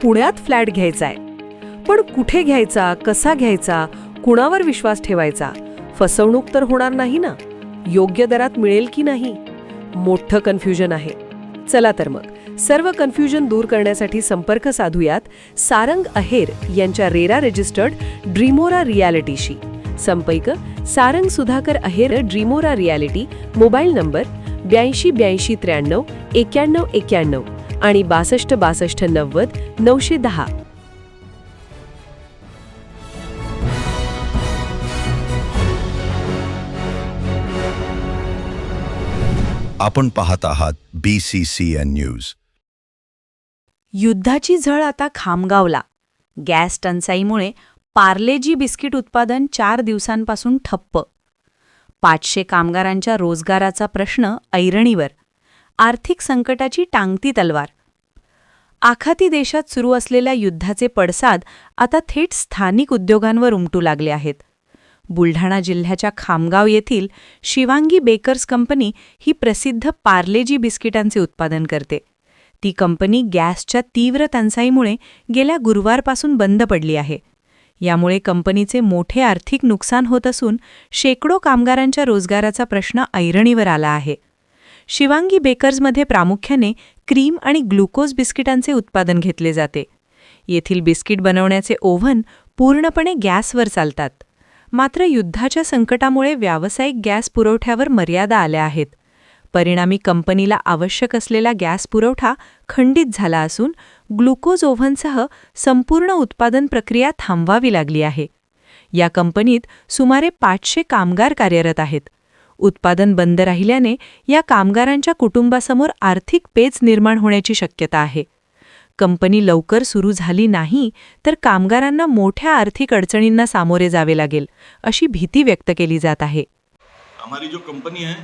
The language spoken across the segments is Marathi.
पुण्यात फ्लॅट घ्यायचा आहे. पण कुठे घ्यायचा, कसा घ्यायचा, कुणावर विश्वास ठेवायचा? फसवणूक तर होणार नाही ना? योग्य दरात मिळेल की नाही? मोठं कन्फ्युजन आहे. चला तर मग सर्व कन्फ्युजन दूर करण्यासाठी संपर्क साधूयात सारंग अहेर यांच्या रेरा रजिस्टर्ड ड्रीमोरा रियालिटीशी. संपर्क सारंग सुधाकर अहेर, ड्रीमोरा रियालिटी. मोबाईल नंबर 82 83 91 91 आणि 62 62 90 910. आपण पाहत आहात BCCN न्यूज. युद्धाची झळ आता खामगावला. गॅस टंचाईमुळे पार्लेजी बिस्किट उत्पादन 4 दिवसांपासून ठप्प. 500 कामगारांच्या रोजगाराचा प्रश्न ऐरणीवर. आर्थिक संकटाची टांगती तलवार. आखाती देशात सुरू असलेल्या युद्धाचे पडसाद आता थेट स्थानिक उद्योगांवर उमटू लागले आहेत. बुलढाणा जिल्ह्याच्या खामगाव येथील शिवांगी बेकर्स कंपनी ही प्रसिद्ध पार्लेजी बिस्किटांचे उत्पादन करते. ती कंपनी गॅसच्या तीव्र टंचाईमुळे गेल्या गुरुवारपासून बंद पडली आहे. यामुळे कंपनीचे मोठे आर्थिक नुकसान होत असून शेकडो कामगारांच्या रोजगाराचा प्रश्न ऐरणीवर आला आहे. शिवांगी बेकर्समध्ये प्रामुख्याने क्रीम आणि ग्लुकोज बिस्किटांचे उत्पादन घेतले जाते. येथील बिस्किट बनवण्याचे ओव्हन पूर्णपणे गॅसवर चालतात. मात्र युद्धाच्या संकटामुळे व्यावसायिक गॅस पुरवठ्यावर मर्यादा आल्या आहेत. परिणामी कंपनीला आवश्यक असलेला गॅस पुरवठा खंडित झाला असून ग्लुकोज ओव्हनसह संपूर्ण उत्पादन प्रक्रिया थांबवावी लागली आहे. या कंपनीत सुमारे 500 कामगार कार्यरत आहेत. उत्पादन बंद राहिल्याने या कामगारांच्या कुटुंबासमोर आर्थिक पेच निर्माण होण्याची शक्यता आहे. कंपनी लवकर सुरू झाली नाही तर कामगारांना मोठ्या आर्थिक अडचणींना सामोरे जावे लागेल, अशी भीती व्यक्त केली जात आहे. हमारी जो कंपनी है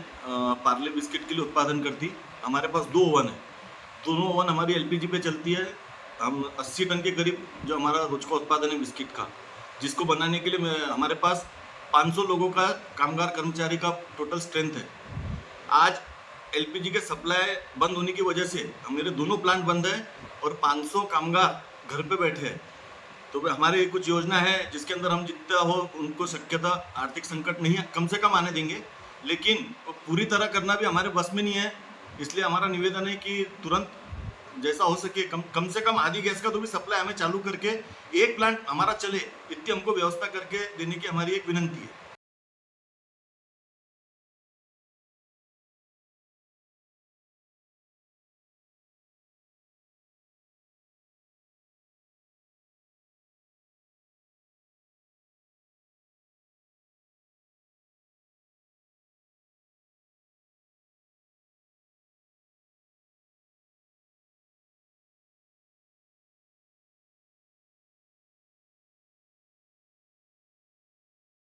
पार्ले बिस्किट के लिए उत्पादन करती. हमारे पास 2 ओवन है. दोनों ओवन हमारी LPG पे चलती है. हम 80 टन के करीब जो हमारा रोज का उत्पादन है बिस्किट का, जिसको बनाने के लिए हमारे पास 500 लोगों का कामगार कर्मचारी का टोटल स्ट्रेंथ है. आज LPG के सप्लाई बंद होने की वजह से मेरे दोनों प्लांट बंद है और 500 कामगार घर पे बैठे हैं. तो हमारी कुछ योजना है जिसके अंदर हम जितना हो उनको शक्यता आर्थिक संकट नहीं कम से कम आने देंगे, लेकिन पूरी तरह करना भी हमारे बस में नहीं है. इसलिए हमारा निवेदन है कि तुरंत जैसा हो सके कम से कम आधी गैस का तो भी सप्लाई हमें चालू करके एक प्लांट हमारा चले, इतनी हमको व्यवस्था करके देने की हमारी एक विनंती है.